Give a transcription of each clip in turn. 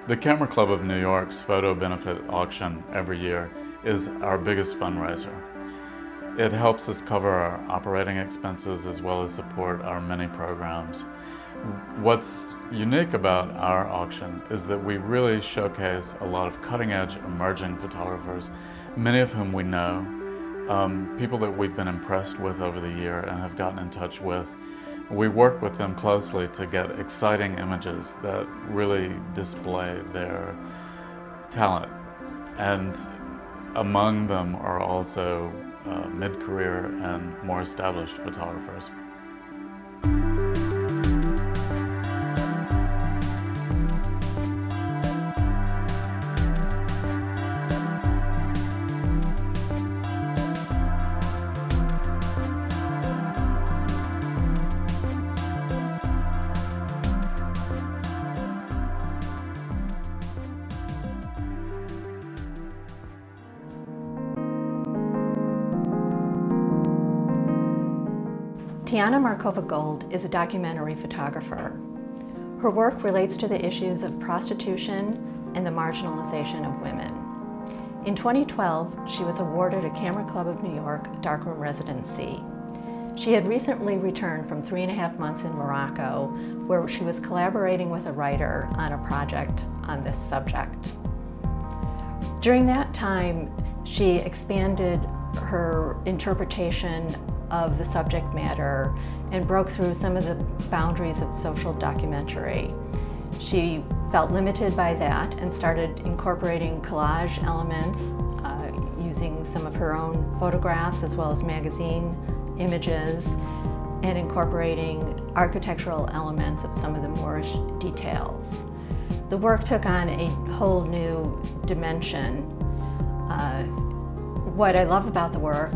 The Camera Club of New York's photo benefit auction every year is our biggest fundraiser. It helps us cover our operating expenses as well as support our many programs. What's unique about our auction is that we really showcase a lot of cutting-edge emerging photographers, many of whom we know, people that we've been impressed with over the year and have gotten in touch with. We work with them closely to get exciting images that really display their talent. And among them are also mid-career and more established photographers. Tiana Markova Gold is a documentary photographer. Her work relates to the issues of prostitution and the marginalization of women. In 2012, she was awarded a Camera Club of New York darkroom residency. She had recently returned from 3.5 months in Morocco, where she was collaborating with a writer on a project on this subject. During that time, she expanded her interpretation of the subject matter and broke through some of the boundaries of social documentary. She felt limited by that and started incorporating collage elements, using some of her own photographs as well as magazine images, and incorporating architectural elements of some of the Moorish details. The work took on a whole new dimension. What I love about the work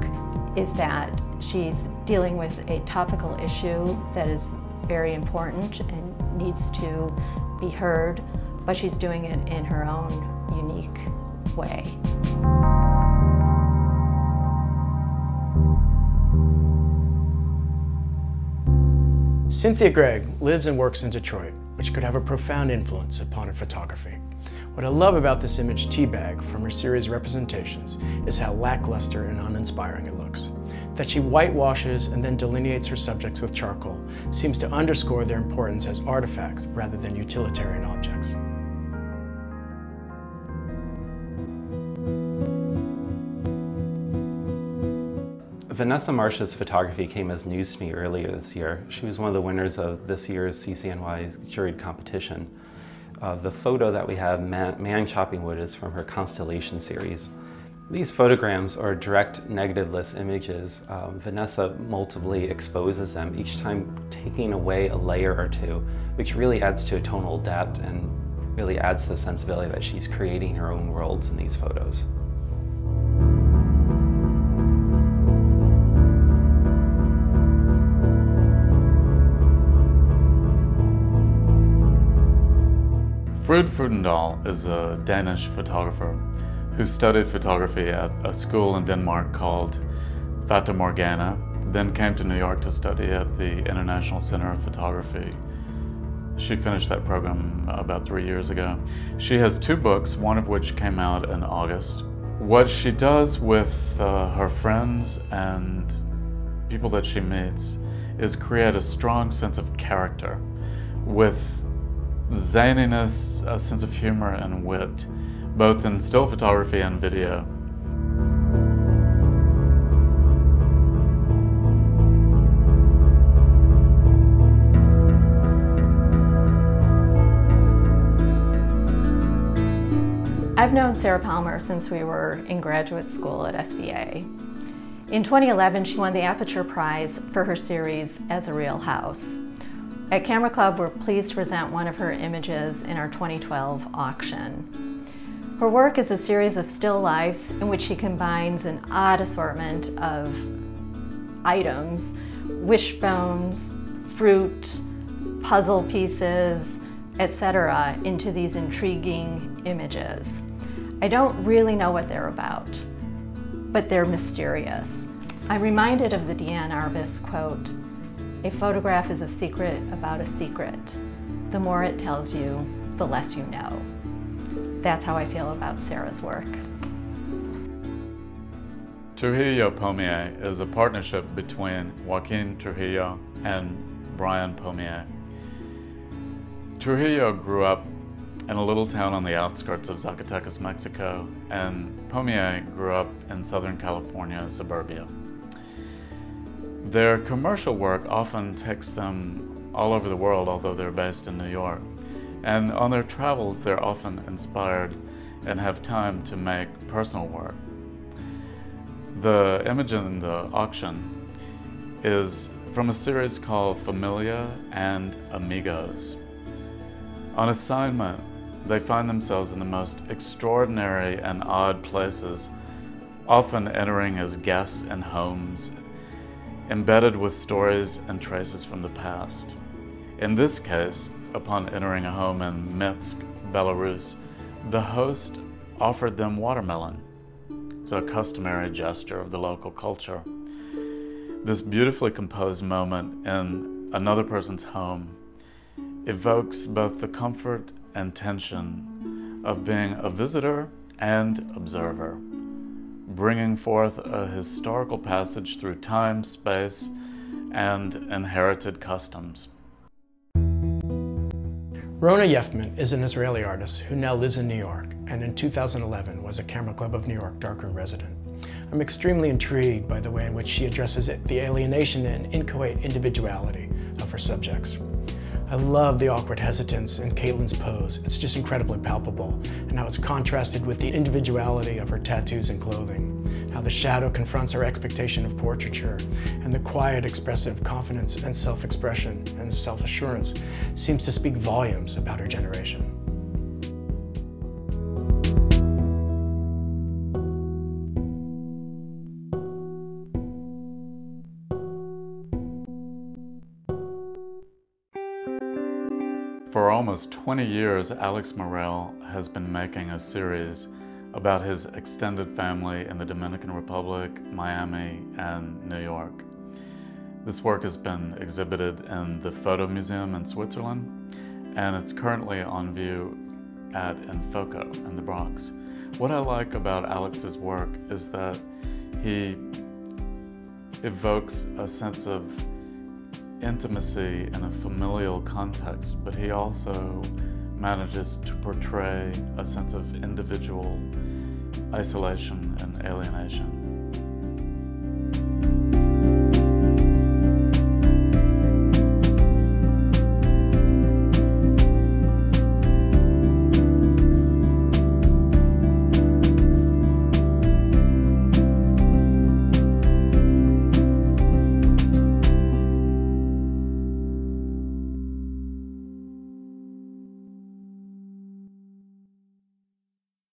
is that she's dealing with a topical issue that is very important and needs to be heard, but she's doing it in her own unique way. Cynthia Gregg lives and works in Detroit, which could have a profound influence upon her photography. What I love about this image, Teabag, from her series Representations, is how lackluster and uninspiring it looks. That she whitewashes and then delineates her subjects with charcoal seems to underscore their importance as artifacts rather than utilitarian objects. Vanessa Marsh's photography came as news to me earlier this year. She was one of the winners of this year's CCNY juried competition. The photo that we have, Man Chopping Wood, is from her Constellation series. These photograms are direct negativeless images. Vanessa multiply exposes them, each time taking away a layer or two, which really adds to a tonal depth and really adds to the sensibility that she's creating her own worlds in these photos. Frode Frudendal is a Danish photographer who studied photography at a school in Denmark called Fata Morgana, then came to New York to study at the International Center of Photography. She finished that program about 3 years ago. She has 2 books, one of which came out in August. What she does with her friends and people that she meets is create a strong sense of character with zaniness, a sense of humor and wit, both in still photography and video. I've known Sarah Palmer since we were in graduate school at SVA. In 2011, she won the Aperture Prize for her series As a Real House. At Camera Club, we're pleased to present one of her images in our 2012 auction. Her work is a series of still lifes in which she combines an odd assortment of items, wishbones, fruit, puzzle pieces, etc., into these intriguing images. I don't really know what they're about, but they're mysterious. I'm reminded of the Diane Arbus quote, "A photograph is a secret about a secret. The more it tells you, the less you know." That's how I feel about Sarah's work. Trujillo Pommier is a partnership between Joaquin Trujillo and Brian Pommier. Trujillo grew up in a little town on the outskirts of Zacatecas, Mexico, and Pommier grew up in Southern California suburbia. Their commercial work often takes them all over the world, although they're based in New York. And on their travels, they're often inspired and have time to make personal work. The image in the auction is from a series called Familia and Amigos. On assignment, they find themselves in the most extraordinary and odd places, often entering as guests in homes, embedded with stories and traces from the past. In this case, upon entering a home in Minsk, Belarus, the host offered them watermelon. It's a customary gesture of the local culture. This beautifully composed moment in another person's home evokes both the comfort and tension of being a visitor and observer, bringing forth a historical passage through time, space, and inherited customs. Rona Yefman is an Israeli artist who now lives in New York and in 2011 was a Camera Club of New York darkroom resident. I'm extremely intrigued by the way in which she addresses the alienation and inchoate individuality of her subjects. I love the awkward hesitance in Caitlin's pose. It's just incredibly palpable, and how it's contrasted with the individuality of her tattoos and clothing, how the shadow confronts our expectation of portraiture, and the quiet, expressive confidence and self-expression and self-assurance seems to speak volumes about her generation. For almost 20 years, Alex Morel has been making a series about his extended family in the Dominican Republic, Miami, and New York. This work has been exhibited in the Photo Museum in Switzerland, and it's currently on view at Infoco in the Bronx. What I like about Alex's work is that he evokes a sense of intimacy in a familial context, but he also manages to portray a sense of individual isolation and alienation.